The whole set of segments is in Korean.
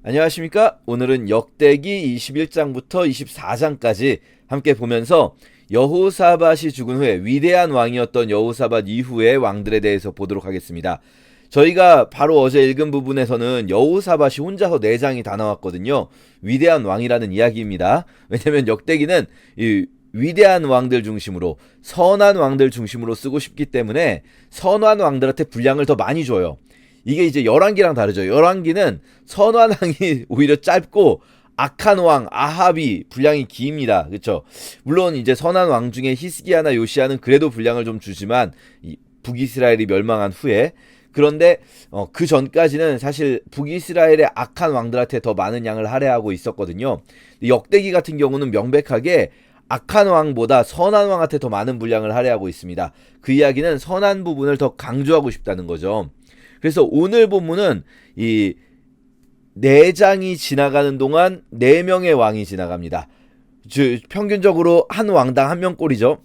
안녕하십니까? 오늘은 역대기 21장부터 24장까지 함께 보면서 여호사밧이 죽은 후에 위대한 왕이었던 여호사밧 이후의 왕들에 대해서 보도록 하겠습니다. 저희가 바로 어제 읽은 부분에서는 여호사밧이 혼자서 4장이 다 나왔거든요. 위대한 왕이라는 이야기입니다. 왜냐면 역대기는 이 위대한 왕들 중심으로, 선한 왕들 중심으로 쓰고 싶기 때문에 선한 왕들한테 분량을 더 많이 줘요. 이게 이제 열왕기랑 다르죠. 열왕기는 선한 왕이 오히려 짧고 악한 왕 아합이 분량이 깁니다. 그렇죠? 물론 이제 선한 왕 중에 히스기야나 요시야는 그래도 분량을 좀 주지만 북이스라엘이 멸망한 후에, 그런데 그 전까지는 사실 북이스라엘의 악한 왕들한테 더 많은 양을 할애하고 있었거든요. 역대기 같은 경우는 명백하게 악한 왕보다 선한 왕한테 더 많은 분량을 할애하고 있습니다. 그 이야기는 선한 부분을 더 강조하고 싶다는 거죠. 그래서 오늘 본문은 이 4장이 지나가는 동안 4명의 왕이 지나갑니다. 평균적으로 한 왕당 1명꼴이죠.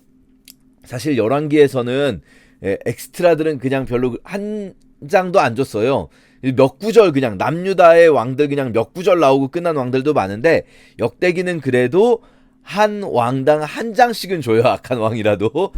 사실 열왕기에서는 엑스트라들은 그냥 별로 한 장도 안 줬어요. 몇 구절, 그냥 남유다의 왕들 그냥 몇 구절 나오고 끝난 왕들도 많은데, 역대기는 그래도 한 왕당 한 장씩은 줘요. 악한 왕이라도.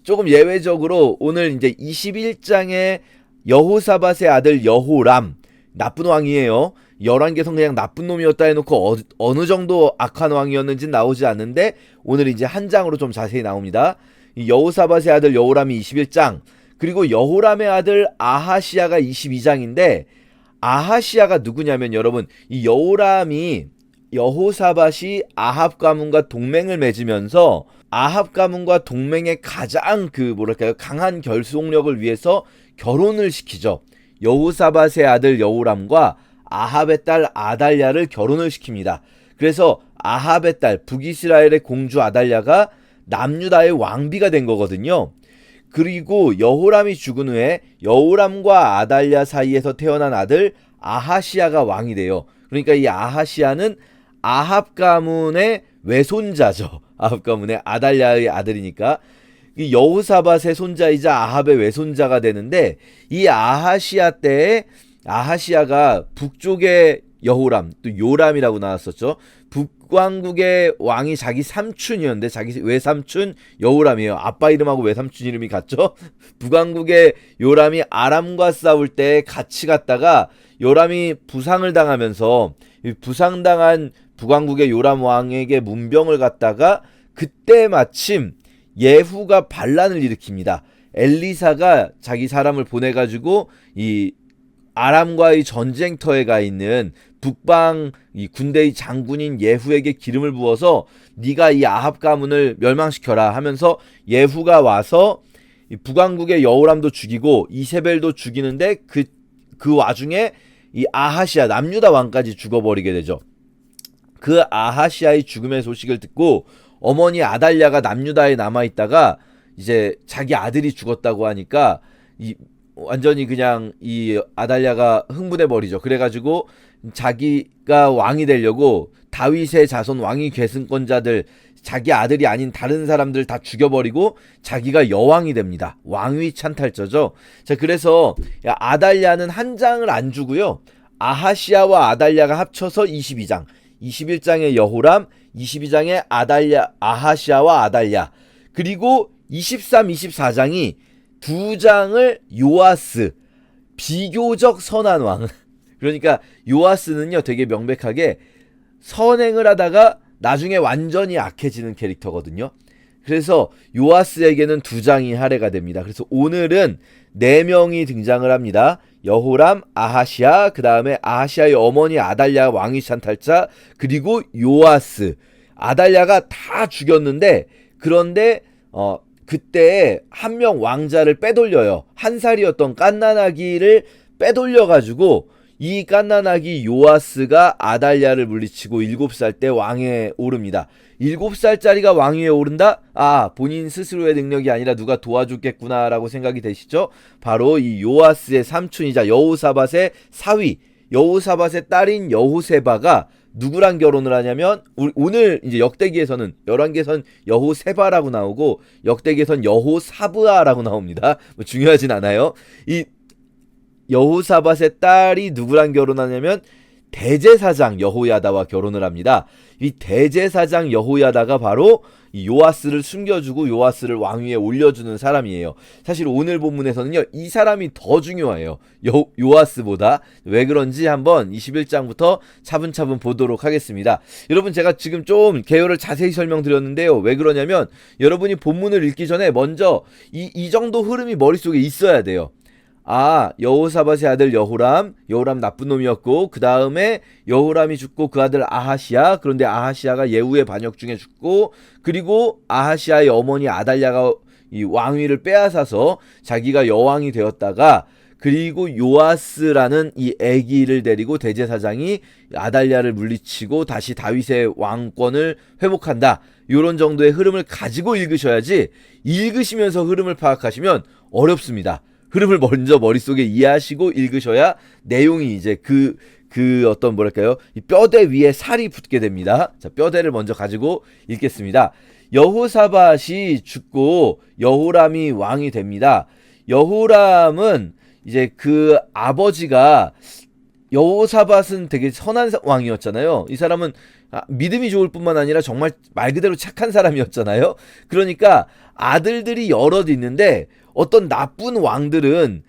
조금 예외적으로 오늘 이제 21장에 여호사밧의 아들 여호람, 나쁜 왕이에요. 열왕기에서는 그냥 나쁜 놈이었다 해놓고 어느 정도 악한 왕이었는지 나오지 않는데, 오늘 이제 한 장으로 좀 자세히 나옵니다. 이 여호사밧의 아들 여호람이 21장, 그리고 여호람의 아들 아하시야가 22장인데, 아하시야가 누구냐면 여러분, 이 여호람이, 여호사밧이 아합 가문과 동맹을 맺으면서 아합 가문과 동맹의 가장 강한 결속력을 위해서 결혼을 시키죠. 여호사밧의 아들 여호람과 아합의 딸 아달랴를 결혼을 시킵니다. 그래서 아합의 딸 북이스라엘의 공주 아달랴가 남유다의 왕비가 된 거거든요. 그리고 여호람이 죽은 후에 여호람과 아달랴 사이에서 태어난 아들 아하시야가 왕이 돼요. 그러니까 이 아하시야는 아합 가문의 외손자죠. 아합 가문의 아달랴의 아들이니까 이 여호사밧의 손자이자 아합의 외손자가 되는데, 이 아하시야 때에 아하시야가 북쪽의 여호람, 또 요람이라고 나왔었죠. 북왕국의 왕이 자기 삼촌이었는데 자기 외삼촌 여호람이에요. 아빠 이름하고 외삼촌 이름이 같죠. 북왕국의 요람이 아람과 싸울 때 같이 갔다가 요람이 부상을 당하면서 부상당한 북왕국의 요람 왕에게 문병을 갖다가, 그때 마침 예후가 반란을 일으킵니다. 엘리사가 자기 사람을 보내가지고 이 아람과의 전쟁터에 가 있는 북방 이 군대의 장군인 예후에게 기름을 부어서 네가 이 아합 가문을 멸망시켜라 하면서, 예후가 와서 이 북왕국의 여호람도 죽이고 이세벨도 죽이는데 그 와중에 이 아하시야 남유다 왕까지 죽어버리게 되죠. 그 아하시야의 죽음의 소식을 듣고 어머니 아달랴가 남유다에 남아있다가 이제 자기 아들이 죽었다고 하니까 완전히 그냥 이 아달랴가 흥분해버리죠. 그래가지고 자기가 왕이 되려고 다윗의 자손 왕위 계승권자들, 자기 아들이 아닌 다른 사람들 다 죽여버리고 자기가 여왕이 됩니다. 왕위 찬탈자죠. 자, 그래서 아달랴는 한 장을 안 주고요, 아하시야와 아달랴가 합쳐서 22장, 21장의 여호람, 22장의 아하시야와 아달랴, 그리고 23, 24장이 2장을 요아스, 비교적 선한 왕. 그러니까 요아스는요 되게 명백하게 선행을 하다가 나중에 완전히 악해지는 캐릭터거든요. 그래서 요아스에게는 2장이 할애가 됩니다. 그래서 오늘은 4명이 등장을 합니다. 여호람, 아하시야, 그 다음에 아하시야의 어머니 아달랴 왕위 찬탈자, 그리고 요아스. 아달랴가 다 죽였는데, 그런데 그때 한 명 왕자를 빼돌려요. 1살이었던 깐나나기를 빼돌려가지고 이 깐나나기 요아스가 아달랴를 물리치고 7살 때 왕위에 오릅니다. 7살짜리가 왕위에 오른다? 본인 스스로의 능력이 아니라 누가 도와줬겠구나 라고 생각이 되시죠? 바로 이 요아스의 삼촌이자 여호사밧의 사위, 여호사밧의 딸인 여호세바가 누구랑 결혼을 하냐면, 오늘 이제 역대기에서는, 열왕기에서는 여호세바라고 나오고 역대기에서는 여호사브아라고 나옵니다. 뭐 중요하진 않아요. 이 여호사밧의 딸이 누구랑 결혼하냐면 대제사장 여호야다와 결혼을 합니다. 이 대제사장 여호야다가 바로 이 요아스를 숨겨주고 요아스를 왕위에 올려주는 사람이에요. 사실 오늘 본문에서는요, 이 사람이 더 중요해요. 요아스보다. 왜 그런지 한번 21장부터 차분차분 보도록 하겠습니다. 여러분, 제가 지금 좀 개요를 자세히 설명드렸는데요. 왜 그러냐면 여러분이 본문을 읽기 전에 먼저 이 정도 흐름이 머릿속에 있어야 돼요. 아, 여호사밧의 아들 여호람 나쁜 놈이었고, 그 다음에 여호람이 죽고 그 아들 아하시야, 그런데 아하시야가 예후의 반역 중에 죽고, 그리고 아하시야의 어머니 아달랴가 이 왕위를 빼앗아서 자기가 여왕이 되었다가, 그리고 요아스라는 이 애기를 데리고 대제사장이 아달랴를 물리치고 다시 다윗의 왕권을 회복한다. 요런 정도의 흐름을 가지고 읽으셔야지, 읽으시면서 흐름을 파악하시면 어렵습니다. 흐름을 먼저 머릿속에 이해하시고 읽으셔야 내용이 이제 그 어떤 뭐랄까요, 이 뼈대 위에 살이 붙게 됩니다. 자, 뼈대를 먼저 가지고 읽겠습니다. 여호사밧이 죽고 여호람이 왕이 됩니다. 여호람은 이제 그 아버지가, 여호사밧은 되게 선한 왕이었잖아요. 이 사람은 믿음이 좋을 뿐만 아니라 정말 말 그대로 착한 사람이었잖아요. 그러니까 아들들이 여럿 있는데 어떤 나쁜 왕들은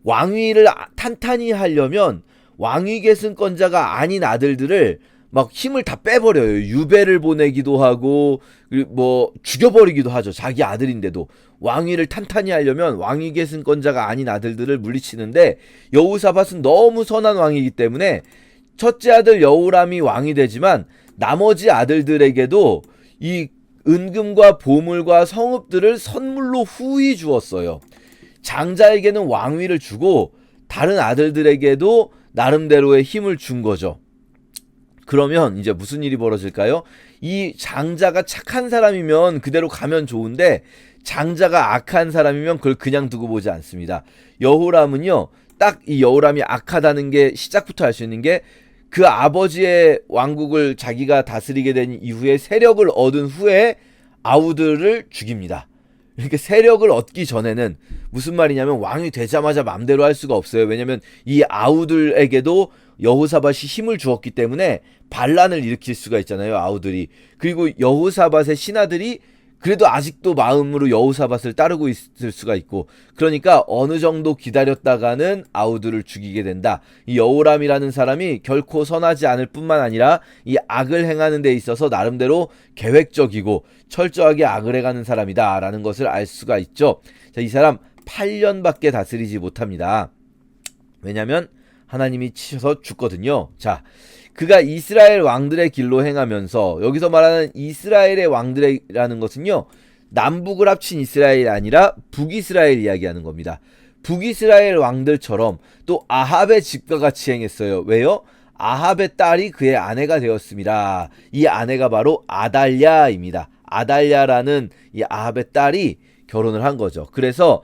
왕위를 탄탄히 하려면 왕위 계승권자가 아닌 아들들을 막 힘을 다 빼버려요. 유배를 보내기도 하고 뭐 죽여버리기도 하죠. 자기 아들인데도. 왕위를 탄탄히 하려면 왕위 계승권자가 아닌 아들들을 물리치는데, 여호사밧은 너무 선한 왕이기 때문에 첫째 아들 여호람이 왕이 되지만 나머지 아들들에게도 이 은금과 보물과 성읍들을 선물로 후히 주었어요. 장자에게는 왕위를 주고 다른 아들들에게도 나름대로의 힘을 준 거죠. 그러면 이제 무슨 일이 벌어질까요? 이 장자가 착한 사람이면 그대로 가면 좋은데, 장자가 악한 사람이면 그걸 그냥 두고 보지 않습니다. 여호람은요, 딱 이 여호람이 악하다는 게 시작부터 알 수 있는 게, 그 아버지의 왕국을 자기가 다스리게 된 이후에 세력을 얻은 후에 아우들을 죽입니다. 이렇게 세력을 얻기 전에는, 무슨 말이냐면 왕이 되자마자 맘대로 할 수가 없어요. 왜냐면 이 아우들에게도 여호사밧이 힘을 주었기 때문에 반란을 일으킬 수가 있잖아요, 아우들이. 그리고 여호사밧의 신하들이 그래도 아직도 마음으로 여호사밧을 따르고 있을 수가 있고, 그러니까 어느 정도 기다렸다가는 아우들을 죽이게 된다. 이 여호람이라는 사람이 결코 선하지 않을 뿐만 아니라 이 악을 행하는 데 있어서 나름대로 계획적이고 철저하게 악을 해가는 사람이다 라는 것을 알 수가 있죠. 자, 이 사람 8년밖에 다스리지 못합니다. 왜냐면 하나님이 치셔서 죽거든요. 자, 그가 이스라엘 왕들의 길로 행하면서, 여기서 말하는 이스라엘의 왕들이라는 것은요, 남북을 합친 이스라엘이 아니라 북이스라엘 이야기하는 겁니다. 북이스라엘 왕들처럼 또 아합의 집과 같이 행했어요. 왜요? 아합의 딸이 그의 아내가 되었습니다. 이 아내가 바로 아달랴입니다. 아달랴라는 이 아합의 딸이 결혼을 한 거죠. 그래서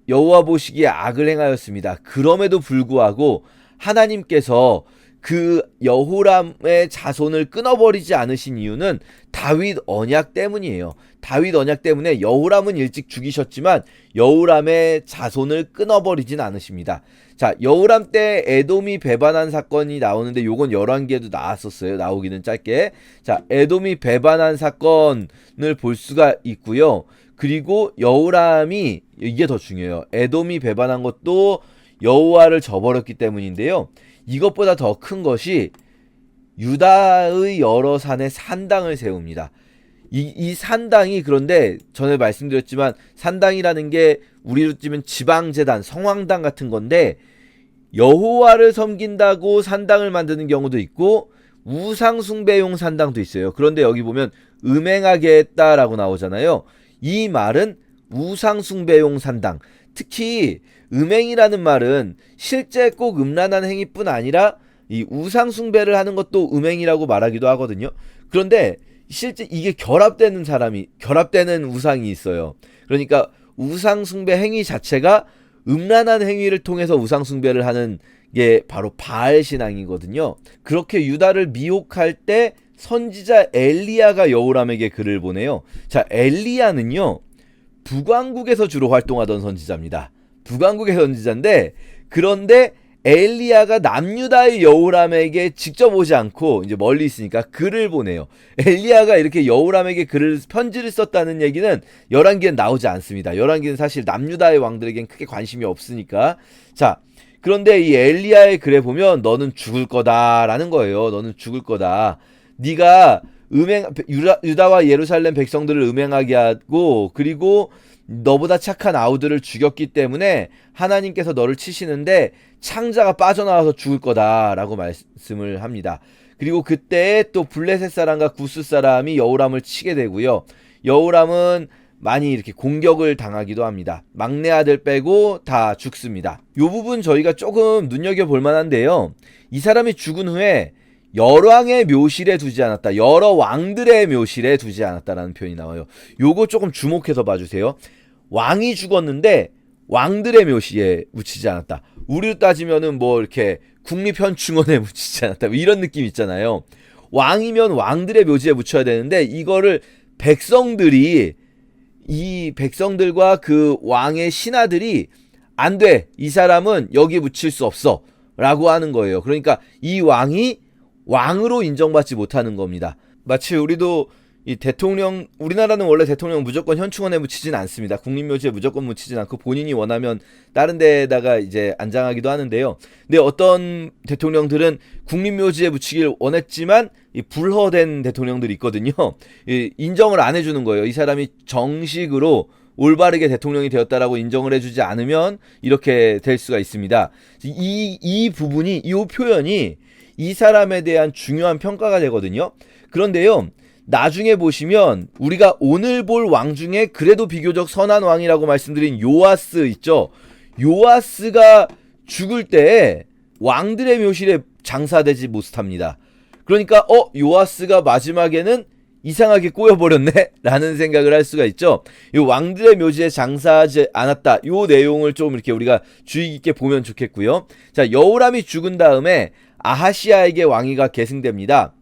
여호와 보시기에 악을 행하였습니다. 그럼에도 불구하고 하나님께서 그 여호람의 자손을 끊어버리지 않으신 이유는 다윗 언약 때문이에요. 다윗 언약 때문에 여호람은 일찍 죽이셨지만 여호람의 자손을 끊어버리진 않으십니다. 자, 여호람 때 에돔이 배반한 사건이 나오는데, 요건 열왕기에도 나왔었어요. 나오기는 짧게. 자, 에돔이 배반한 사건을 볼 수가 있고요. 그리고 여호람이, 이게 더 중요해요. 에돔이 배반한 것도 여호와를 저버렸기 때문인데요. 이것보다 더 큰 것이 유다의 여러 산에 산당을 세웁니다. 이 산당이, 그런데 전에 말씀드렸지만 산당이라는 게 우리로 치면 지방재단, 성황당 같은 건데, 여호와를 섬긴다고 산당을 만드는 경우도 있고 우상숭배용 산당도 있어요. 그런데 여기 보면 음행하게 했다라고 나오잖아요. 이 말은 우상숭배용 산당, 특히 음행이라는 말은 실제 꼭 음란한 행위뿐 아니라 이 우상숭배를 하는 것도 음행이라고 말하기도 하거든요. 그런데 실제 이게 결합되는 우상이 있어요. 그러니까 우상숭배 행위 자체가 음란한 행위를 통해서 우상숭배를 하는 게 바로 바알 신앙이거든요. 그렇게 유다를 미혹할 때 선지자 엘리야가 여호람에게 글을 보내요. 자, 엘리야는요, 북왕국에서 주로 활동하던 선지자입니다. 북왕국의 선지자인데, 그런데 엘리야가 남유다의 여호람에게 직접 오지 않고 이제 멀리 있으니까 글을 보내요. 엘리야가 이렇게 여호람에게 편지를 썼다는 얘기는 열왕기엔 나오지 않습니다. 열왕기는 사실 남유다의 왕들에겐 크게 관심이 없으니까. 자, 그런데 이 엘리야의 글에 보면 너는 죽을 거다라는 거예요. 너는 죽을 거다. 네가 유다와 예루살렘 백성들을 음행하게 하고, 그리고 너보다 착한 아우들을 죽였기 때문에 하나님께서 너를 치시는데 창자가 빠져나와서 죽을 거다라고 말씀을 합니다. 그리고 그때 또 블레셋 사람과 구스 사람이 여호람을 치게 되고요. 여호람은 많이 이렇게 공격을 당하기도 합니다. 막내 아들 빼고 다 죽습니다. 이 부분 저희가 조금 눈여겨볼 만한데요. 이 사람이 죽은 후에 열왕의 묘실에 두지 않았다. 여러 왕들의 묘실에 두지 않았다라는 표현이 나와요. 요거 조금 주목해서 봐주세요. 왕이 죽었는데 왕들의 묘실에 묻히지 않았다. 우리로 따지면은 뭐 이렇게 국립현충원에 묻히지 않았다. 뭐 이런 느낌 있잖아요. 왕이면 왕들의 묘지에 묻혀야 되는데 이거를 이 백성들과 그 왕의 신하들이 안 돼. 이 사람은 여기 묻힐 수 없어. 라고 하는 거예요. 그러니까 이 왕이 왕으로 인정받지 못하는 겁니다. 마치 우리도 우리나라는 원래 대통령 무조건 현충원에 묻히진 않습니다. 국립묘지에 무조건 묻히진 않고 본인이 원하면 다른 데다가 이제 안장하기도 하는데요. 근데 어떤 대통령들은 국립묘지에 묻히길 원했지만 불허된 대통령들이 있거든요. 인정을 안 해주는 거예요. 이 사람이 정식으로 올바르게 대통령이 되었다라고 인정을 해주지 않으면 이렇게 될 수가 있습니다. 이 표현이 이 사람에 대한 중요한 평가가 되거든요. 그런데요, 나중에 보시면 우리가 오늘 볼 왕 중에 그래도 비교적 선한 왕이라고 말씀드린 요아스 있죠. 요아스가 죽을 때 왕들의 묘실에 장사되지 못합니다. 그러니까 요아스가 마지막에는 이상하게 꼬여버렸네? 라는 생각을 할 수가 있죠. 이 왕들의 묘지에 장사하지 않았다. 이 내용을 좀 이렇게 우리가 주의 깊게 보면 좋겠고요. 자, 여호람이 죽은 다음에 아하시아에게 왕위가 계승됩니다.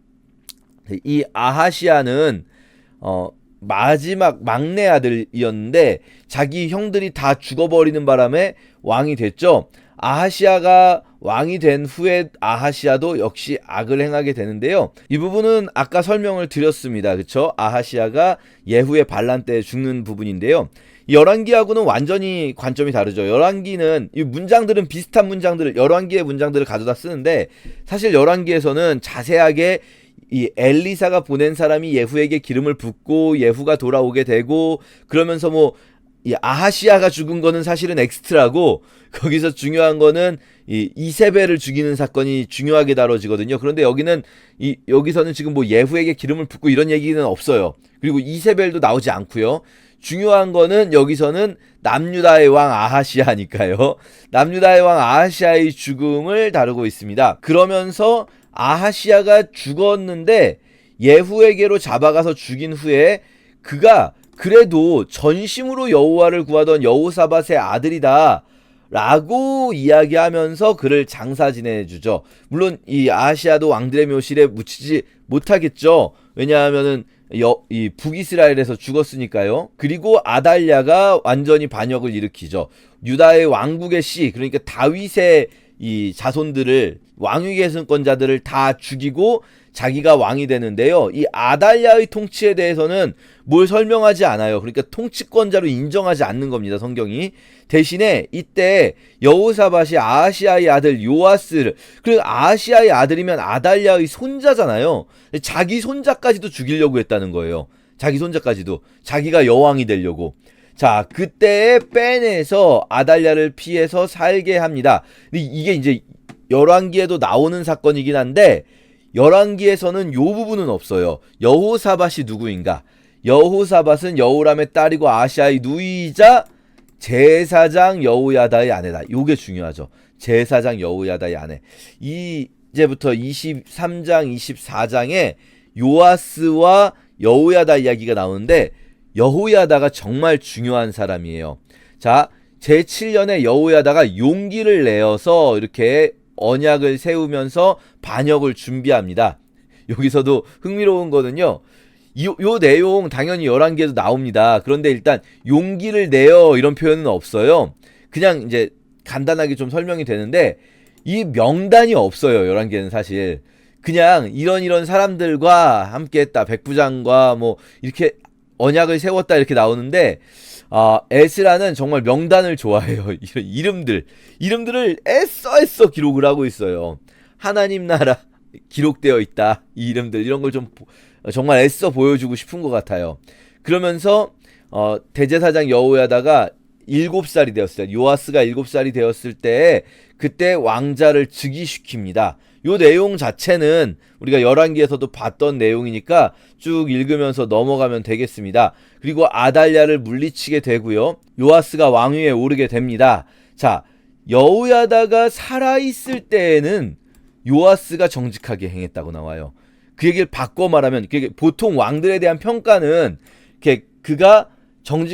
이 아하시아는 마지막 막내 아들이었는데 자기 형들이 다 죽어버리는 바람에 왕이 됐죠. 아하시아가 왕이 된 후에 아하시아도 역시 악을 행하게 되는데요. 이 부분은 아까 설명을 드렸습니다. 그쵸? 아하시아가 예후의 반란 때 죽는 부분인데요. 열왕기하고는 완전히 관점이 다르죠. 열왕기는 이 문장들은 비슷한 문장들을 열왕기의 문장들을 가져다 쓰는데 사실 열왕기에서는 자세하게 이 엘리사가 보낸 사람이 예후에게 기름을 붓고 예후가 돌아오게 되고 그러면서 뭐 이 아하시아가 죽은 거는 사실은 엑스트라고 거기서 중요한 거는 이 이세벨을 죽이는 사건이 중요하게 다뤄지거든요. 그런데 여기서는 지금 뭐 예후에게 기름을 붓고 이런 얘기는 없어요. 그리고 이세벨도 나오지 않고요. 중요한 거는 여기서는 남유다의 왕 아하시아니까요. 남유다의 왕 아하시아의 죽음을 다루고 있습니다. 그러면서 아하시아가 죽었는데 예후에게로 잡아가서 죽인 후에 그가 그래도 전심으로 여호와를 구하던 여호사밧의 아들이다 라고 이야기하면서 그를 장사 지내주죠. 물론 이 아하시아도 왕들의 묘실에 묻히지 못하겠죠. 왜냐하면은 이 북이스라엘에서 죽었으니까요. 그리고 아달랴가 완전히 반역을 일으키죠. 유다의 왕국의 씨, 그러니까 다윗의 이 자손들을 왕위 계승권자들을 다 죽이고 자기가 왕이 되는데요. 이 아달랴의 통치에 대해서는 뭘 설명하지 않아요. 그러니까 통치권자로 인정하지 않는 겁니다. 성경이. 대신에 이때 여호사밧이 아하시아의 아들 요아스를, 그리고 아하시아의 아들이면 아달랴의 손자잖아요. 자기 손자까지도 죽이려고 했다는 거예요. 자기 손자까지도. 자기가 여왕이 되려고. 자, 그때 빼내서 아달랴를 피해서 살게 합니다. 근데 이게 이제 열왕기에도 나오는 사건이긴 한데 열왕기에서는 요 부분은 없어요. 여호사밧이 누구인가? 여호사밧은 여호람의 딸이고 아하시아의 누이이자 제사장 여호야다의 아내다. 요게 중요하죠. 제사장 여호야다의 아내. 이제부터 23장, 24장에 요아스와 여호야다 이야기가 나오는데 여호야다가 정말 중요한 사람이에요. 자, 제7년에 여호야다가 용기를 내어서 이렇게 언약을 세우면서 반역을 준비합니다. 여기서도 흥미로운 거는요. 요 내용 당연히 열왕기에도 나옵니다. 그런데 일단 용기를 내어 이런 표현은 없어요. 그냥 이제 간단하게 좀 설명이 되는데 이 명단이 없어요. 열왕기에는 사실 그냥 이런 사람들과 함께했다. 백부장과 뭐 이렇게 언약을 세웠다 이렇게 나오는데 에스라는 정말 명단을 좋아해요. 이런 이름들을 애써 기록을 하고 있어요. 하나님 나라 기록되어 있다. 이 이름들 이런 걸 좀 정말 애써 보여주고 싶은 것 같아요. 그러면서 대제사장 여호야다가 7살이 되었을 때, 요아스가 7살이 되었을 때 그때 왕자를 즉위시킵니다. 요 내용 자체는 우리가 열왕기에서도 봤던 내용이니까 쭉 읽으면서 넘어가면 되겠습니다. 그리고 아달랴를 물리치게 되고요. 요아스가 왕위에 오르게 됩니다. 자, 여호야다가 살아있을 때에는 요아스가 정직하게 행했다고 나와요. 그 얘기를 바꿔 말하면 보통 왕들에 대한 평가는 그가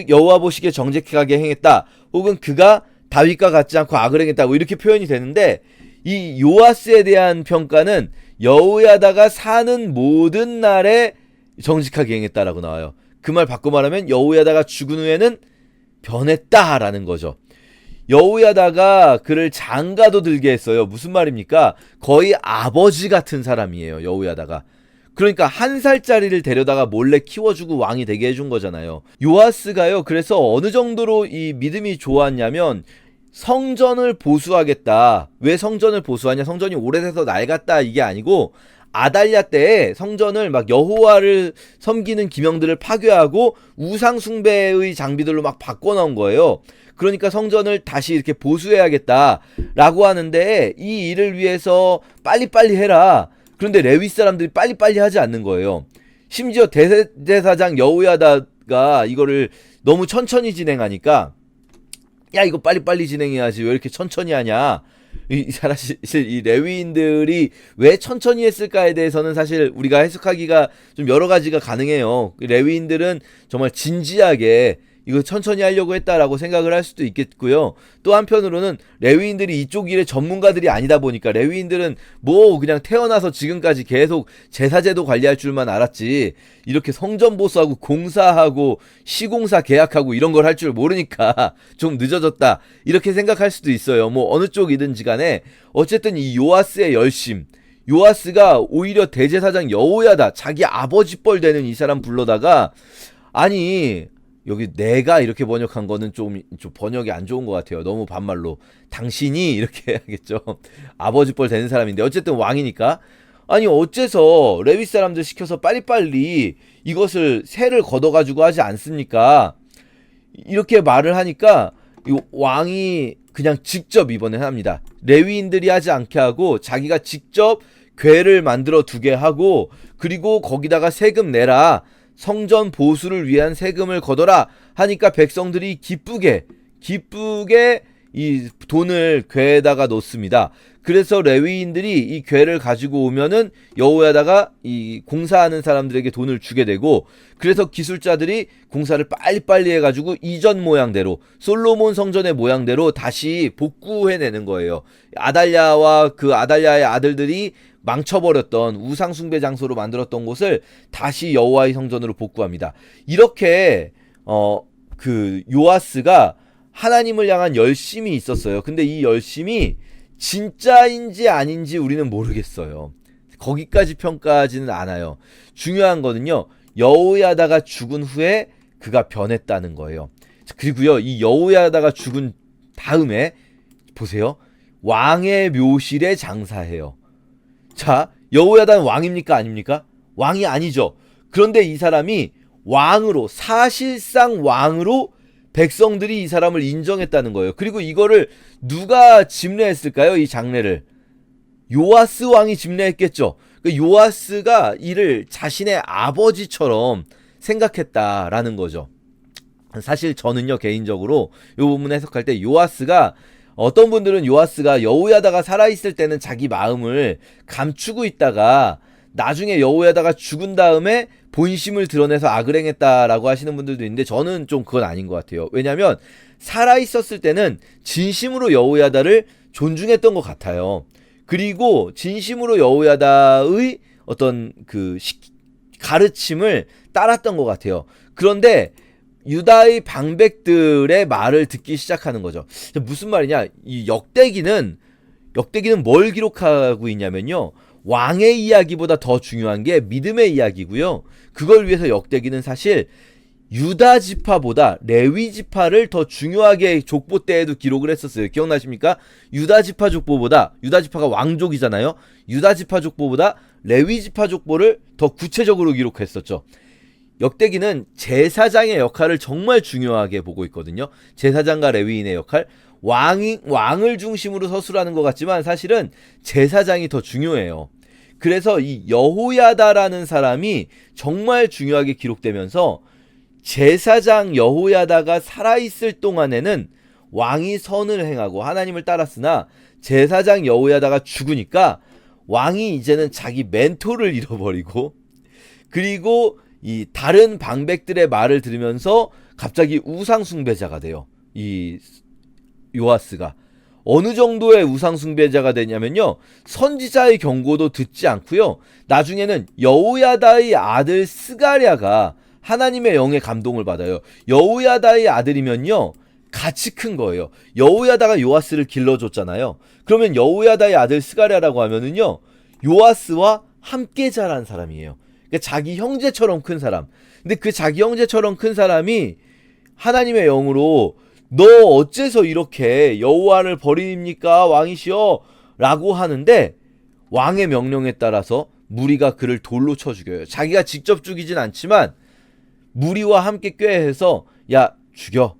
여호와 보시기에 정직하게 행했다. 혹은 그가 다윗과 같지 않고 악을 행했다. 뭐 이렇게 표현이 되는데 이 요아스에 대한 평가는 여호야다가 사는 모든 날에 정직하게 행했다라고 나와요. 그 말 바꿔 말하면 여호야다가 죽은 후에는 변했다라는 거죠. 여호야다가 그를 장가도 들게 했어요. 무슨 말입니까? 거의 아버지 같은 사람이에요. 여호야다가. 그러니까 1살짜리를 데려다가 몰래 키워주고 왕이 되게 해준 거잖아요. 요아스가요. 그래서 어느 정도로 이 믿음이 좋았냐면 성전을 보수하겠다. 왜 성전을 보수하냐? 성전이 오래돼서 낡았다 이게 아니고 아달랴 때에 성전을 막 여호와를 섬기는 기명들을 파괴하고 우상 숭배의 장비들로 막 바꿔 놓은 거예요. 그러니까 성전을 다시 이렇게 보수해야겠다라고 하는데 이 일을 위해서 빨리빨리 해라. 그런데 레위 사람들이 빨리빨리 하지 않는 거예요. 심지어 대제사장 여호야다가 이거를 너무 천천히 진행하니까 야 이거 빨리빨리 진행해야지 왜 이렇게 천천히 하냐. 사실 이 레위인들이 왜 천천히 했을까에 대해서는 사실 우리가 해석하기가 좀 여러 가지가 가능해요. 레위인들은 정말 진지하게 이거 천천히 하려고 했다라고 생각을 할 수도 있겠고요. 또 한편으로는 레위인들이 이쪽 일의 전문가들이 아니다 보니까 레위인들은 뭐 그냥 태어나서 지금까지 계속 제사제도 관리할 줄만 알았지 이렇게 성전 보수하고 공사하고 시공사 계약하고 이런 걸 할 줄 모르니까 좀 늦어졌다 이렇게 생각할 수도 있어요. 뭐 어느 쪽이든지 간에 어쨌든 이 요아스의 열심, 요아스가 오히려 대제사장 여호야다 자기 아버지 뻘 되는 이 사람 불러다가 아니 여기 내가 이렇게 번역한 거는 좀 번역이 안 좋은 것 같아요. 너무 반말로 당신이 이렇게 해야겠죠. 아버지 뻘 되는 사람인데 어쨌든 왕이니까 아니 어째서 레위 사람들 시켜서 빨리빨리 이것을 세를 걷어가지고 하지 않습니까? 이렇게 말을 하니까 이 왕이 그냥 직접 이번에 합니다. 레위인들이 하지 않게 하고 자기가 직접 궤를 만들어 두게 하고 그리고 거기다가 세금 내라. 성전 보수를 위한 세금을 걷어라 하니까 백성들이 기쁘게 이 돈을 궤에다가 놓습니다. 그래서 레위인들이 이 궤를 가지고 오면은 여호야다가 이 공사하는 사람들에게 돈을 주게 되고 그래서 기술자들이 공사를 빨리빨리 해가지고 이전 모양대로 솔로몬 성전의 모양대로 다시 복구해내는 거예요. 아달랴와 그 아달랴의 아들들이 망쳐버렸던 우상숭배 장소로 만들었던 곳을 다시 여호와의 성전으로 복구합니다. 이렇게 그 요아스가 하나님을 향한 열심이 있었어요. 근데 이 열심이 진짜인지 아닌지 우리는 모르겠어요. 거기까지 평가하지는 않아요. 중요한 거는요. 여호야다가 죽은 후에 그가 변했다는 거예요. 그리고요. 이 여호야다가 죽은 다음에 보세요. 왕의 묘실에 장사해요. 자, 여호야다는 왕입니까? 아닙니까? 왕이 아니죠. 그런데 이 사람이 왕으로 사실상 왕으로 백성들이 이 사람을 인정했다는 거예요. 그리고 이거를 누가 집례했을까요? 이 장례를 요아스 왕이 집례했겠죠. 요아스가 이를 자신의 아버지처럼 생각했다라는 거죠. 사실 저는요 개인적으로 이 부분 해석할 때 요아스가 어떤 분들은 요아스가 여호야다가 살아있을 때는 자기 마음을 감추고 있다가 나중에 여호야다가 죽은 다음에 본심을 드러내서 악을 행했다라고 하시는 분들도 있는데 저는 좀 그건 아닌 것 같아요. 왜냐하면 살아있었을 때는 진심으로 여호야다를 존중했던 것 같아요. 그리고 진심으로 여호야다의 어떤 그 가르침을 따랐던 것 같아요. 그런데 유다의 방백들의 말을 듣기 시작하는 거죠. 무슨 말이냐? 이 역대기는 역대기는 뭘 기록하고 있냐면요. 왕의 이야기보다 더 중요한 게 믿음의 이야기고요. 그걸 위해서 역대기는 사실 유다 지파보다 레위 지파를 더 중요하게 족보 때에도 기록을 했었어요. 기억나십니까? 유다 지파 족보보다, 유다 지파가 왕족이잖아요. 유다 지파 족보보다 레위 지파 족보를 더 구체적으로 기록했었죠. 역대기는 제사장의 역할을 정말 중요하게 보고 있거든요. 제사장과 레위인의 역할. 왕을 중심으로 서술하는 것 같지만 사실은 제사장이 더 중요해요. 그래서 이 여호야다라는 사람이 정말 중요하게 기록되면서 제사장 여호야다가 살아있을 동안에는 왕이 선을 행하고 하나님을 따랐으나 제사장 여호야다가 죽으니까 왕이 이제는 자기 멘토를 잃어버리고 그리고 이 다른 방백들의 말을 들으면서 갑자기 우상 숭배자가 돼요. 이 요아스가 어느 정도의 우상 숭배자가 되냐면요. 선지자의 경고도 듣지 않고요. 나중에는 여호야다의 아들 스가랴가 하나님의 영의 감동을 받아요. 여호야다의 아들이면요. 같이 큰 거예요. 여호야다가 요아스를 길러줬잖아요. 그러면 여호야다의 아들 스가랴라고 하면은요. 요아스와 함께 자란 사람이에요. 그러니까 자기 형제처럼 큰 사람. 근데 그 자기 형제처럼 큰 사람이 하나님의 영으로 너 어째서 이렇게 여호와를 버립니까 왕이시여 라고 하는데 왕의 명령에 따라서 무리가 그를 돌로 쳐 죽여요. 자기가 직접 죽이진 않지만 무리와 함께 꾀해서 야 죽여.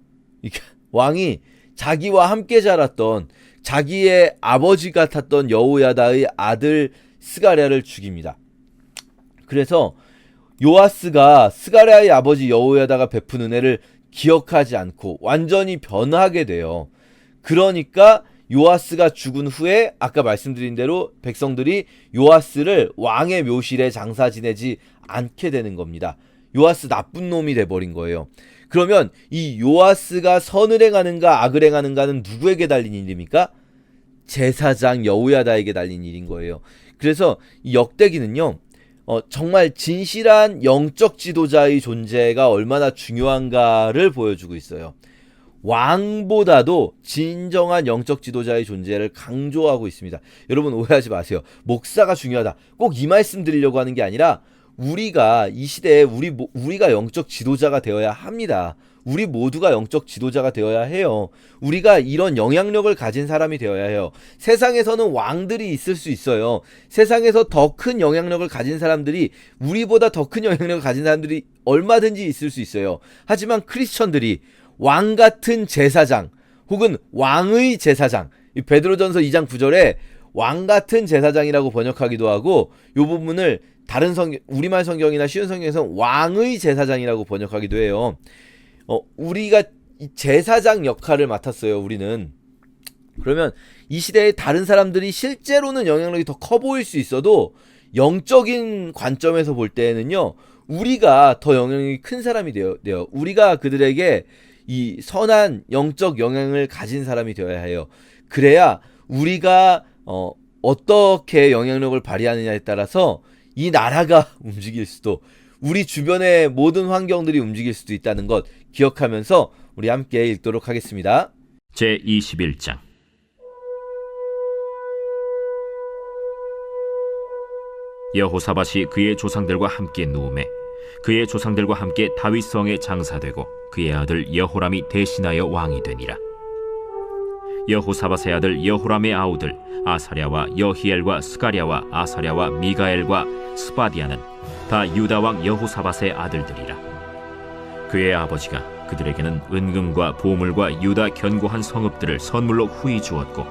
왕이 자기와 함께 자랐던 자기의 아버지 같았던 여호야다의 아들 스가랴를 죽입니다. 그래서 요아스가 스가랴의 아버지 여호야다가 베푼 은혜를 기억하지 않고 완전히 변하게 돼요. 그러니까 요아스가 죽은 후에 아까 말씀드린 대로 백성들이 요아스를 왕의 묘실에 장사 지내지 않게 되는 겁니다. 요아스 나쁜 놈이 돼버린 거예요. 그러면 이 요아스가 선을 행하는가 악을 행하는가는 누구에게 달린 일입니까? 제사장 여호야다에게 달린 일인 거예요. 그래서 이 역대기는요. 정말 진실한 영적 지도자의 존재가 얼마나 중요한가를 보여주고 있어요. 왕보다도 진정한 영적 지도자의 존재를 강조하고 있습니다. 여러분 오해하지 마세요. 목사가 중요하다. 꼭 이 말씀 드리려고 하는 게 아니라 우리가 이 시대에 우리가 영적 지도자가 되어야 합니다. 우리 모두가 영적 지도자가 되어야 해요. 우리가 이런 영향력을 가진 사람이 되어야 해요. 세상에서는 왕들이 있을 수 있어요. 세상에서 더 큰 영향력을 가진 사람들이 우리보다 더 큰 영향력을 가진 사람들이 얼마든지 있을 수 있어요. 하지만 크리스천들이 왕 같은 제사장 혹은 왕의 제사장, 베드로전서 2장 9절에 왕 같은 제사장이라고 번역하기도 하고 이 부분을 다른 우리말 성경이나 쉬운 성경에서는 왕의 제사장이라고 번역하기도 해요. 우리가 제사장 역할을 맡았어요. 우리는. 그러면 이 시대에 다른 사람들이 실제로는 영향력이 더 커 보일 수 있어도 영적인 관점에서 볼 때에는요. 우리가 더 영향력이 큰 사람이 돼요. 우리가 그들에게 이 선한 영적 영향을 가진 사람이 되어야 해요. 그래야 우리가 어떻게 영향력을 발휘하느냐에 따라서 이 나라가 움직일 수도 우리 주변의 모든 환경들이 움직일 수도 있다는 것 기억하면서 우리 함께 읽도록 하겠습니다. 제21장 여호사밧이 그의 조상들과 함께 누우매 그의 조상들과 함께 다윗성에 장사되고 그의 아들 여호람이 대신하여 왕이 되니라. 여호사밧의 아들 여호람의 아우들 아사랴와 여히엘과 스가랴와 아사랴와 미가엘과 스바디아는 다 유다왕 여호사밧의 아들들이라. 그의 아버지가 그들에게는 은금과 보물과 유다 견고한 성읍들을 선물로 후히 주었고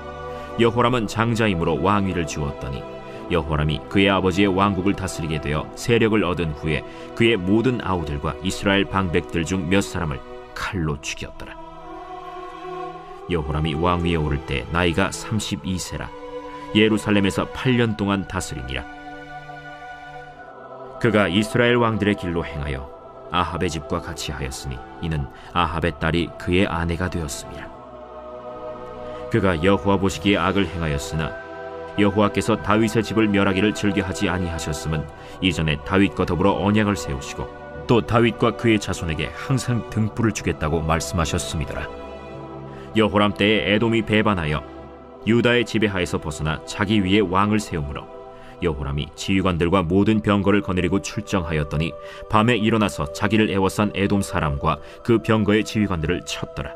여호람은 장자이므로 왕위를 주었더니 여호람이 그의 아버지의 왕국을 다스리게 되어 세력을 얻은 후에 그의 모든 아우들과 이스라엘 방백들 중 몇 사람을 칼로 죽였더라. 여호람이 왕위에 오를 때 나이가 32세라 예루살렘에서 8년 동안 다스리니라. 그가 이스라엘 왕들의 길로 행하여 아합의 집과 같이 하였으니 이는 아합의 딸이 그의 아내가 되었습니다. 그가 여호와 보시기에 악을 행하였으나 여호와께서 다윗의 집을 멸하기를 즐겨하지 아니하셨음은 이전에 다윗과 더불어 언약을 세우시고 또 다윗과 그의 자손에게 항상 등불을 주겠다고 말씀하셨음이더라. 여호람 때에 에돔이 배반하여 유다의 지배하에서 벗어나 자기 위에 왕을 세우므로 여호람이 지휘관들과 모든 병거를 거느리고 출정하였더니 밤에 일어나서 자기를 애워싼 에돔 사람과 그 병거의 지휘관들을 쳤더라.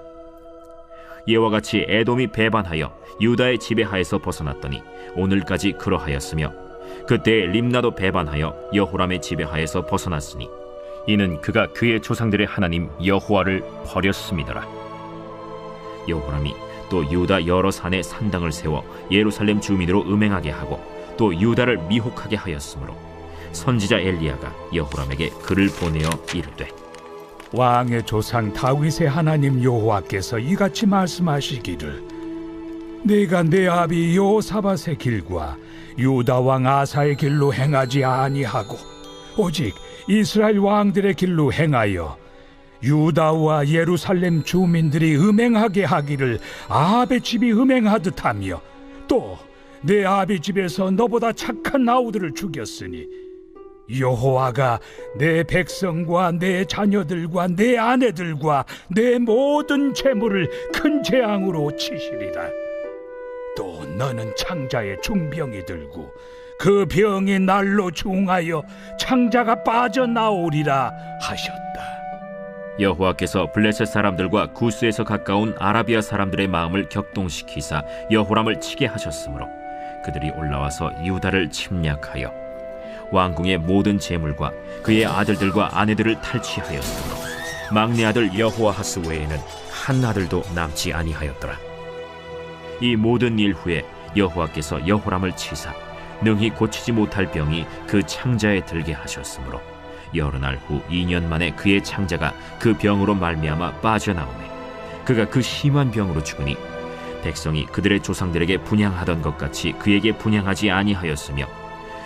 이와 같이 에돔이 배반하여 유다의 지배하에서 벗어났더니 오늘까지 그러하였으며, 그때 림나도 배반하여 여호람의 지배하에서 벗어났으니 이는 그가 그의 조상들의 하나님 여호와를 버렸음이더라. 여호람이 또 유다 여러 산에 산당을 세워 예루살렘 주민으로 음행하게 하고 또 유다를 미혹하게 하였으므로 선지자 엘리야가 여호람에게 글을 보내어 이르되, 왕의 조상 다윗의 하나님 여호와께서 이같이 말씀하시기를, 내가 내 아비 여호사밧의 길과 유다 왕 아사의 길로 행하지 아니하고 오직 이스라엘 왕들의 길로 행하여 유다와 예루살렘 주민들이 음행하게 하기를 아합의 집이 음행하듯 하며, 또 내 아비 집에서 너보다 착한 아우들을 죽였으니 여호와가 내 백성과 내 자녀들과 내 아내들과 내 모든 재물을 큰 재앙으로 치시리라. 또 너는 창자에 중병이 들고 그 병이 날로 중하여 창자가 빠져나오리라 하셨다. 여호와께서 블레셋 사람들과 구스에서 가까운 아라비아 사람들의 마음을 격동시키사 여호람을 치게 하셨으므로 그들이 올라와서 유다를 침략하여 왕궁의 모든 재물과 그의 아들들과 아내들을 탈취하였으므로 막내 아들 여호아하스 외에는 한 아들도 남지 아니하였더라. 이 모든 일 후에 여호와께서 여호람을 치사 능히 고치지 못할 병이 그 창자에 들게 하셨으므로 여러 날 후 2년 만에 그의 창자가 그 병으로 말미암아 빠져나오매 그가 그 심한 병으로 죽으니 백성이 그들의 조상들에게 분향하던 것 같이 그에게 분향하지 아니하였으며,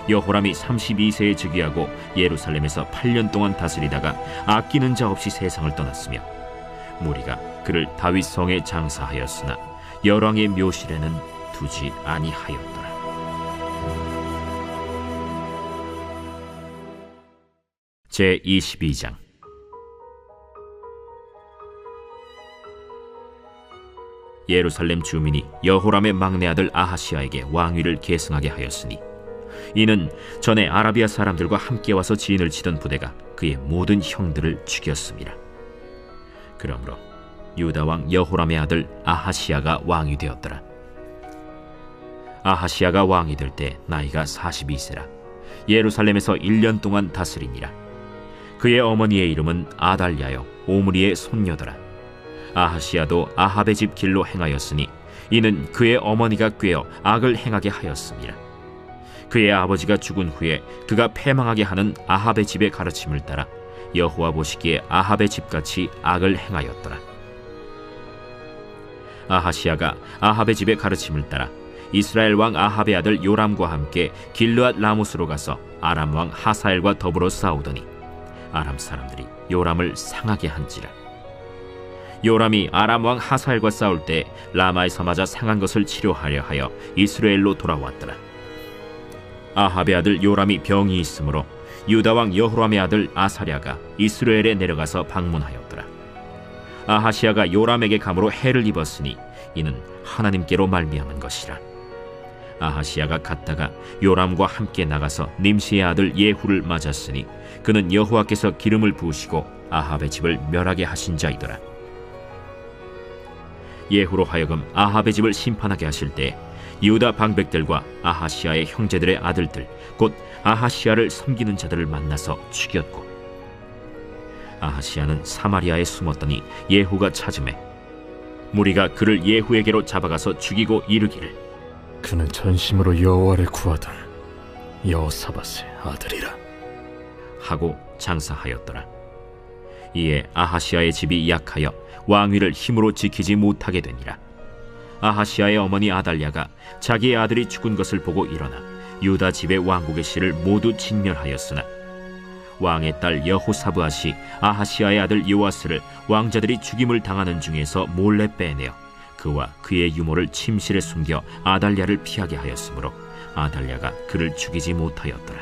여호람이 32세에 즉위하고 예루살렘에서 8년 동안 다스리다가 아끼는 자 없이 세상을 떠났으며, 무리가 그를 다윗 성에 장사하였으나 열왕의 묘실에는 두지 아니하였더라. 제 22장. 예루살렘 주민이 여호람의 막내 아들 아하시아에게 왕위를 계승하게 하였으니, 이는 전에 아라비아 사람들과 함께 와서 진을 치던 부대가 그의 모든 형들을 죽였습니다. 그러므로 유다 왕 여호람의 아들 아하시아가 왕이 되었더라. 아하시아가 왕이 될 때 나이가 42세라 예루살렘에서 1년 동안 다스리니라. 그의 어머니의 이름은 아달랴요 오므리의 손녀더라. 아하시아도 아합의 집 길로 행하였으니 이는 그의 어머니가 꾀어 악을 행하게 하였습니다. 그의 아버지가 죽은 후에 그가 패망하게 하는 아합의 집의 가르침을 따라 여호와 보시기에 아합의 집같이 악을 행하였더라. 아하시아가 아합의 집의 가르침을 따라 이스라엘 왕 아합의 아들 요람과 함께 길르앗 라모스로 가서 아람 왕 하사엘과 더불어 싸우더니 아람 사람들이 요람을 상하게 한지라. 요람이 아람 왕 하사엘과 싸울 때 라마에서 맞아 상한 것을 치료하려 하여 이스라엘로 돌아왔더라. 아합의 아들 요람이 병이 있으므로 유다 왕 여호람의 아들 아사랴가 이스라엘에 내려가서 방문하였더라. 아하시아가 요람에게 감으로 해를 입었으니 이는 하나님께로 말미암은 것이라. 아하시아가 갔다가 요람과 함께 나가서 님시의 아들 예후를 맞았으니 그는 여호와께서 기름을 부으시고 아합의 집을 멸하게 하신 자이더라. 예후로 하여금 아합의 집을 심판하게 하실 때 유다 방백들과 아하시아의 형제들의 아들들 곧 아하시아를 섬기는 자들을 만나서 죽였고, 아하시아는 사마리아에 숨었더니 예후가 찾음에 무리가 그를 예후에게로 잡아가서 죽이고 이르기를, 그는 전심으로 여호와를 구하던 여호사밧의 아들이라 하고 장사하였더라. 이에 아하시아의 집이 약하여 왕위를 힘으로 지키지 못하게 되니라. 아하시아의 어머니 아달랴가 자기의 아들이 죽은 것을 보고 일어나 유다 집의 왕국의 씨를 모두 진멸하였으나 왕의 딸 여호사브앗이 아하시아의 아들 요아스를 왕자들이 죽임을 당하는 중에서 몰래 빼내어 그와 그의 유모를 침실에 숨겨 아달랴를 피하게 하였으므로 아달랴가 그를 죽이지 못하였더라.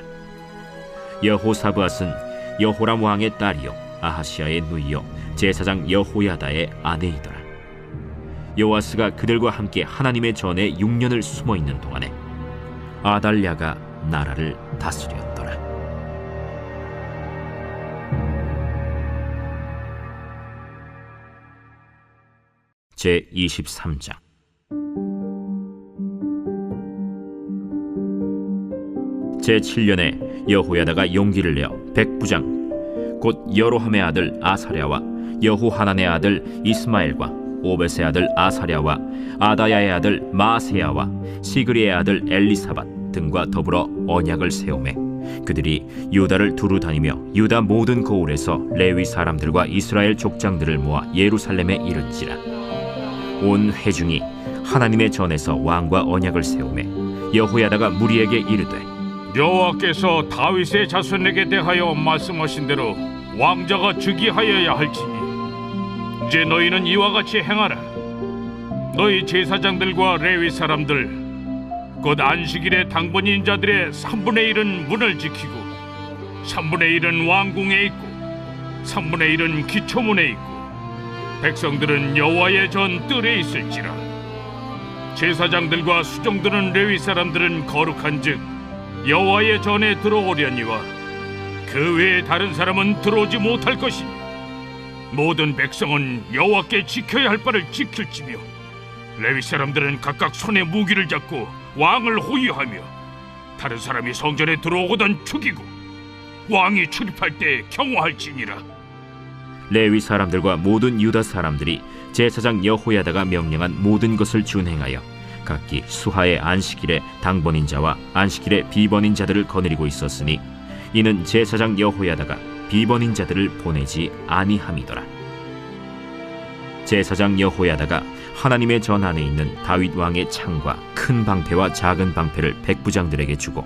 여호사브앗은 여호람 왕의 딸이요 아하시아의 누이요 제사장 여호야다의 아내이더라. 요아스가 그들과 함께 하나님의 전에 6년을 숨어 있는 동안에 아달랴가 나라를 다스렸더라. 제 23장. 제 7년에 여호야다가 용기를 내어 백부장 곧 여로함의 아들 아사랴와 여호하난의 아들 이스마엘과 오벳의 아들 아사랴와 아다야의 아들 마아세야와 시그리의 아들 엘리사밧 등과 더불어 언약을 세우매 그들이 유다를 두루 다니며 유다 모든 고을에서 레위 사람들과 이스라엘 족장들을 모아 예루살렘에 이른지라. 온 회중이 하나님의 전에서 왕과 언약을 세우매 여호야다가 무리에게 이르되 여호와께서 다윗의 자손에게 대하여 말씀하신 대로 왕자가 즉위하여야 할지니 이제 너희는 이와 같이 행하라. 너희 제사장들과 레위 사람들 곧 안식일에 당번인 자들의 3분의 1은 문을 지키고 3분의 1은 왕궁에 있고 3분의 1은 기초문에 있고 백성들은 여호와의 전 뜰에 있을지라. 제사장들과 수종드는 레위 사람들은 거룩한즉 여호와의 전에 들어오려니와 그 외에 다른 사람은 들어오지 못할 것이니 모든 백성은 여호와께 지켜야 할 바를 지킬지며 레위 사람들은 각각 손에 무기를 잡고 왕을 호위하며 다른 사람이 성전에 들어오거든 죽이고 왕이 출입할 때 경호할지니라. 레위 사람들과 모든 유다 사람들이 제사장 여호야다가 명령한 모든 것을 준행하여 각기 수하의 안식일에 당번인 자와 안식일에 비번인 자들을 거느리고 있었으니 이는 제사장 여호야다가 비번인 자들을 보내지 아니함이더라. 제사장 여호야다가 하나님의 전 안에 있는 다윗 왕의 창과 큰 방패와 작은 방패를 백부장들에게 주고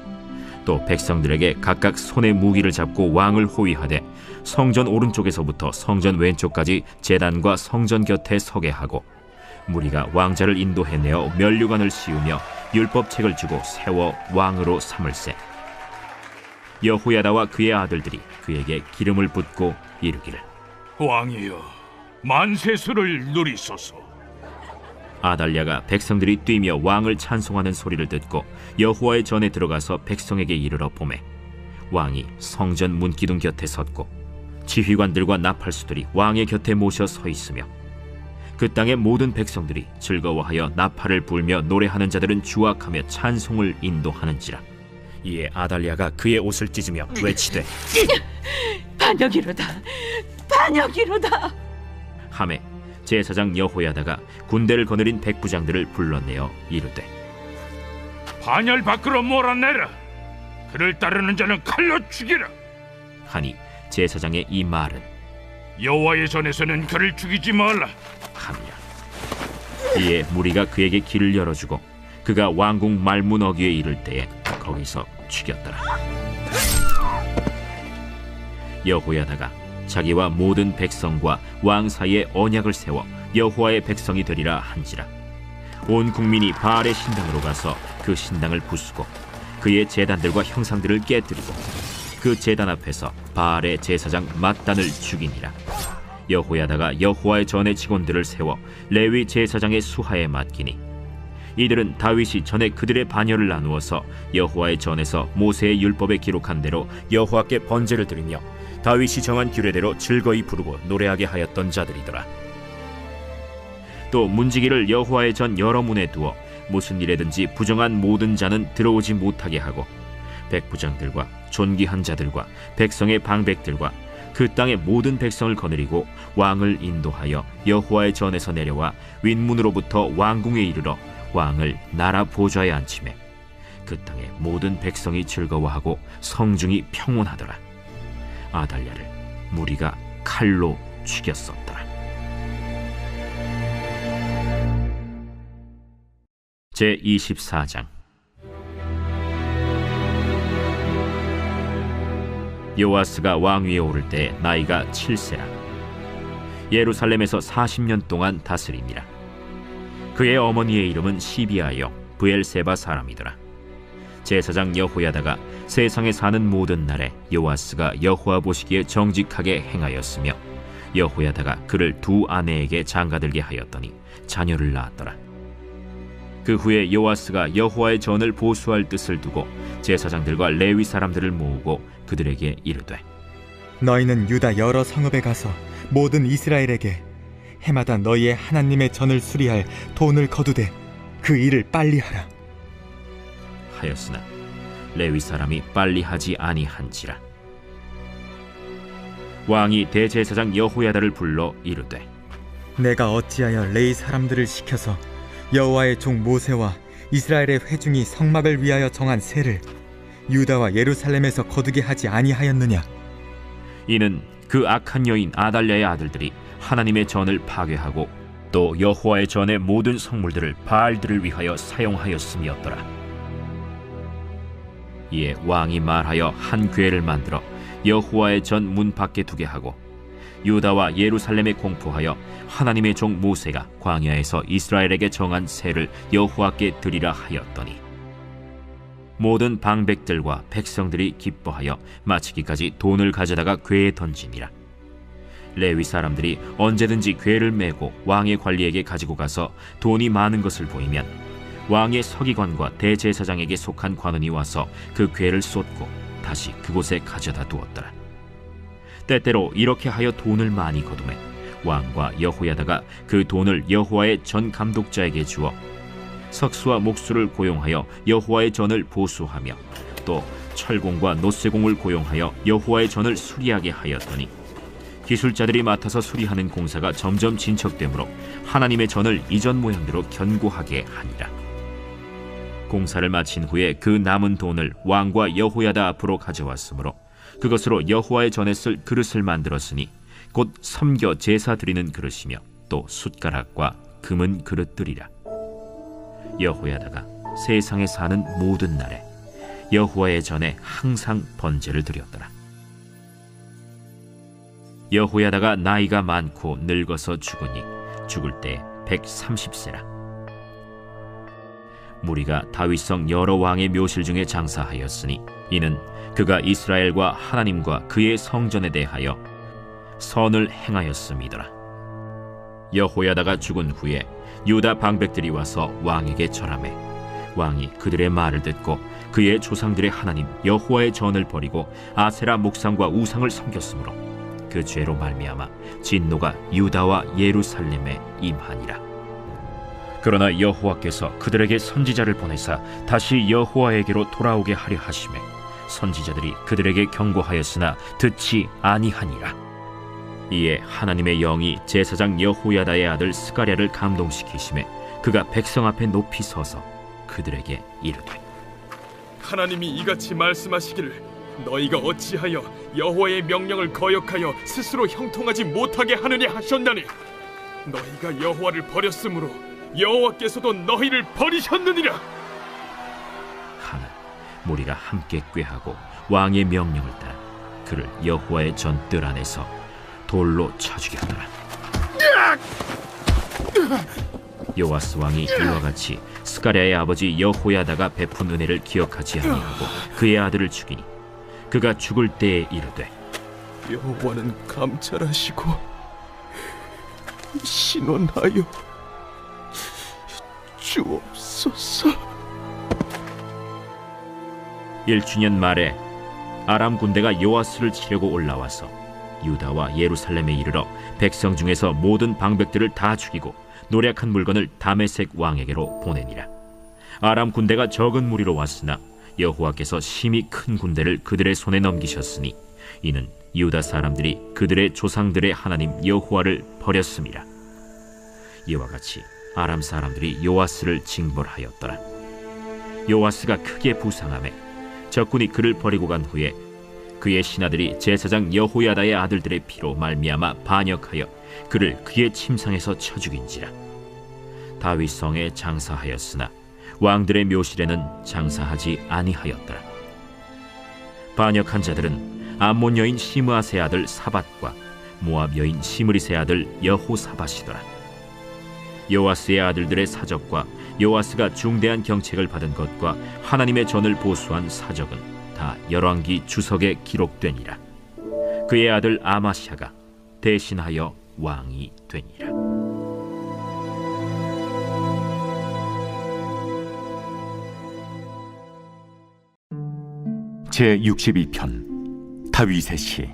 또 백성들에게 각각 손에 무기를 잡고 왕을 호위하되 성전 오른쪽에서부터 성전 왼쪽까지 제단과 성전 곁에 서게 하고 무리가 왕자를 인도해내어 면류관을 씌우며 율법책을 주고 세워 왕으로 삼을세. 여호야다와 그의 아들들이 그에게 기름을 붓고 이르기를 왕이여 만세수를 누리소서. 아달랴가 백성들이 뛰며 왕을 찬송하는 소리를 듣고 여호와의 전에 들어가서 백성에게 이르러 보매 왕이 성전 문기둥 곁에 섰고 지휘관들과 나팔수들이 왕의 곁에 모셔 서 있으며 그 땅의 모든 백성들이 즐거워하여 나팔을 불며 노래하는 자들은 주악하며 찬송을 인도하는지라. 이에 아달랴가 그의 옷을 찢으며 외치되 반역이로다, 반역이로다. 하매 제사장 여호야다가 군대를 거느린 백부장들을 불러내어 이르되 반열 밖으로 몰아내라. 그를 따르는 자는 칼로 죽이라. 하니 제사장의 이 말은 여호와의 전에서는 그를 죽이지 말라 하니라. 이에 무리가 그에게 길을 열어주고 그가 왕궁 말문 어귀에 이를 때에 거기서 죽였더라. 여호야다가 자기와 모든 백성과 왕 사이에 언약을 세워 여호와의 백성이 되리라 한지라. 온 국민이 바알의 신당으로 가서 그 신당을 부수고 그의 제단들과 형상들을 깨뜨리고 그 제단 앞에서 바알의 제사장 mat단을 죽이니라. 여호야다가 여호와의 전의 직원들을 세워 레위 제사장의 수하에 맡기니 이들은 다윗이 전에 그들의 반열을 나누어서 여호와의 전에서 모세의 율법에 기록한 대로 여호와께 번제를 드리며 다윗이 정한 규례대로 즐거이 부르고 노래하게 하였던 자들이더라. 또 문지기를 여호와의 전 여러 문에 두어 무슨 일에든지 부정한 모든 자는 들어오지 못하게 하고 백부장들과 존귀한 자들과 백성의 방백들과 그 땅의 모든 백성을 거느리고 왕을 인도하여 여호와의 전에서 내려와 윗문으로부터 왕궁에 이르러 왕을 나라 보좌에 앉히매 그 땅의 모든 백성이 즐거워하고 성중이 평온하더라. 아달랴를 무리가 칼로 죽였었더라. 제 24장. 요아스가 왕위에 오를 때 나이가 7세라. 예루살렘에서 40년 동안 다스리니라. 그의 어머니의 이름은 시비아여 브엘세바 사람이더라. 제사장 여호야다가 세상에 사는 모든 날에 요아스가 여호와 보시기에 정직하게 행하였으며 여호야다가 그를 두 아내에게 장가들게 하였더니 자녀를 낳았더라. 그 후에 요아스가 여호와의 전을 보수할 뜻을 두고 제사장들과 레위 사람들을 모으고 그들에게 이르되, 너희는 유다 여러 성읍에 가서 모든 이스라엘에게 해마다 너희의 하나님의 전을 수리할 돈을 거두되 그 일을 빨리 하라 하였으나 레위 사람이 빨리 하지 아니한지라. 왕이 대제사장 여호야다를 불러 이르되, 내가 어찌하여 레위 사람들을 시켜서 여호와의 종 모세와 이스라엘의 회중이 성막을 위하여 정한 세를 유다와 예루살렘에서 거두게 하지 아니하였느냐? 이는 그 악한 여인 아달랴의 아들들이 하나님의 전을 파괴하고 또 여호와의 전의 모든 성물들을 바알들을 위하여 사용하였음이었더라. 이에 왕이 말하여 한 궤를 만들어 여호와의 전 문 밖에 두게 하고 유다와 예루살렘에 공포하여 하나님의 종 모세가 광야에서 이스라엘에게 정한 세를 여호와께 드리라 하였더니 모든 방백들과 백성들이 기뻐하여 마치기까지 돈을 가져다가 궤에 던지니라. 레위 사람들이 언제든지 궤를 메고 왕의 관리에게 가지고 가서 돈이 많은 것을 보이면 왕의 서기관과 대제사장에게 속한 관원이 와서 그 궤를 쏟고 다시 그곳에 가져다 두었더라. 때때로 이렇게 하여 돈을 많이 거두매 왕과 여호야다가 그 돈을 여호와의 전 감독자에게 주어 석수와 목수를 고용하여 여호와의 전을 보수하며 또 철공과 노쇠공을 고용하여 여호와의 전을 수리하게 하였더니 기술자들이 맡아서 수리하는 공사가 점점 진척되므로 하나님의 전을 이전 모양대로 견고하게 하니라. 공사를 마친 후에 그 남은 돈을 왕과 여호야다 앞으로 가져왔으므로 그것으로 여호와의 전에 쓸 그릇을 만들었으니 곧 섬겨 제사 드리는 그릇이며 또 숟가락과 금은 그릇들이라. 여호야다가 세상에 사는 모든 날에 여호와의 전에 항상 번제를 드렸더라. 여호야다가 나이가 많고 늙어서 죽으니 죽을 때 130세라. 무리가 다윗성 여러 왕의 묘실 중에 장사하였으니 이는 그가 이스라엘과 하나님과 그의 성전에 대하여 선을 행하였음이더라. 여호야다가 죽은 후에 유다 방백들이 와서 왕에게 절하매 왕이 그들의 말을 듣고 그의 조상들의 하나님 여호와의 전을 버리고 아세라 목상과 우상을 섬겼으므로 그 죄로 말미암아 진노가 유다와 예루살렘에 임하니라. 그러나 여호와께서 그들에게 선지자를 보내사 다시 여호와에게로 돌아오게 하려 하시매 선지자들이 그들에게 경고하였으나 듣지 아니하니라. 이에 하나님의 영이 제사장 여호야다의 아들 스가랴를 감동시키시매 그가 백성 앞에 높이 서서 그들에게 이르되, 하나님이 이같이 말씀하시기를 너희가 어찌하여 여호와의 명령을 거역하여 스스로 형통하지 못하게 하느냐 하셨나니 너희가 여호와를 버렸으므로 여호와께서도 너희를 버리셨느니라. 하는 무리가 함께 꾀하고 왕의 명령을 따라 그를 여호와의 전 뜰 안에서 돌로 쳐 죽였더라. 요아스 왕이 이와 같이 스가랴의 아버지 여호야다가 베푼 은혜를 기억하지 아니하고 그의 아들을 죽이니 그가 죽을 때에 이르되, 여호와는 감찰하시고 신원하여 주옵소서. 1주년 말에 아람 군대가 요아스를 치려고 올라와서 유다와 예루살렘에 이르러 백성 중에서 모든 방백들을 다 죽이고 노략한 물건을 다메섹 왕에게로 보내니라. 아람 군대가 적은 무리로 왔으나 여호와께서 심히 큰 군대를 그들의 손에 넘기셨으니 이는 유다 사람들이 그들의 조상들의 하나님 여호와를 버렸음이라. 이와 같이 아람 사람들이 요아스를 징벌하였더라. 요아스가 크게 부상하매 적군이 그를 버리고 간 후에 그의 신하들이 제사장 여호야다의 아들들의 피로 말미암아 반역하여 그를 그의 침상에서 쳐 죽인지라. 다윗 성에 장사하였으나 왕들의 묘실에는 장사하지 아니하였더라. 반역한 자들은 암몬 여인 시므아세 아들 사밧과 모압 여인 시므리세 아들 여호사밧이더라. 요아스의 아들들의 사적과 요아스가 중대한 경책을 받은 것과 하나님의 전을 보수한 사적은 다 열왕기 주석에 기록되니라. 그의 아들 아마샤가 대신하여 왕이 되니라. 제62편 다윗의 시.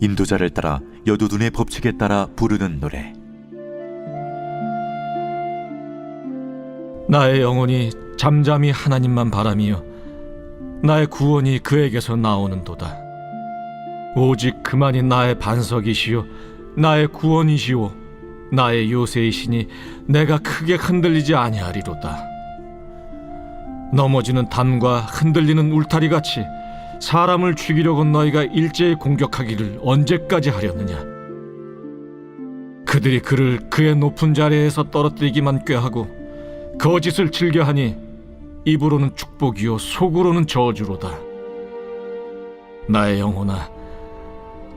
인도자를 따라 여두둔의 법칙에 따라 부르는 노래. 나의 영혼이 잠잠히 하나님만 바라며 나의 구원이 그에게서 나오는도다. 오직 그만이 나의 반석이시요 나의 구원이시오 나의 요새이시니 내가 크게 흔들리지 아니하리로다. 넘어지는 담과 흔들리는 울타리같이 사람을 죽이려고 너희가 일제히 공격하기를 언제까지 하려느냐. 그들이 그를 그의 높은 자리에서 떨어뜨리기만 꾀하고 거짓을 즐겨하니 입으로는 축복이요 속으로는 저주로다. 나의 영혼아,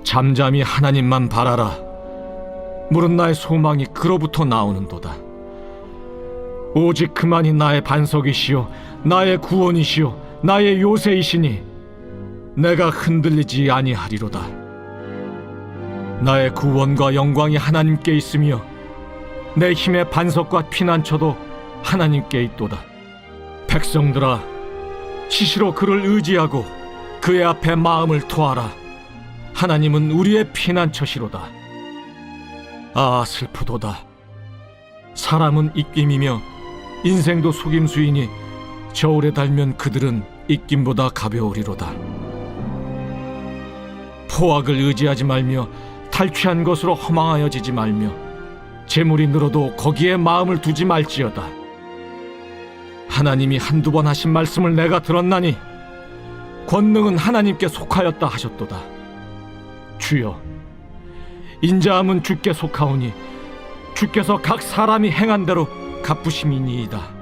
잠잠히 하나님만 바라라. 물은 나의 소망이 그로부터 나오는도다. 오직 그만이 나의 반석이시요 나의 구원이시요 나의 요새이시니 내가 흔들리지 아니하리로다. 나의 구원과 영광이 하나님께 있으며 내 힘의 반석과 피난처도 하나님께 있도다. 백성들아, 시시로 그를 의지하고 그의 앞에 마음을 토하라. 하나님은 우리의 피난처시로다. 아, 슬프도다. 사람은 입김이며 인생도 속임수이니 저울에 달면 그들은 입김보다 가벼우리로다. 포악을 의지하지 말며 탈취한 것으로 허망하여지지 말며 재물이 늘어도 거기에 마음을 두지 말지어다. 하나님이 한두 번 하신 말씀을 내가 들었나니 권능은 하나님께 속하였다 하셨도다. 주여, 인자함은 주께 속하오니 주께서 각 사람이 행한 대로 갚으심이니이다.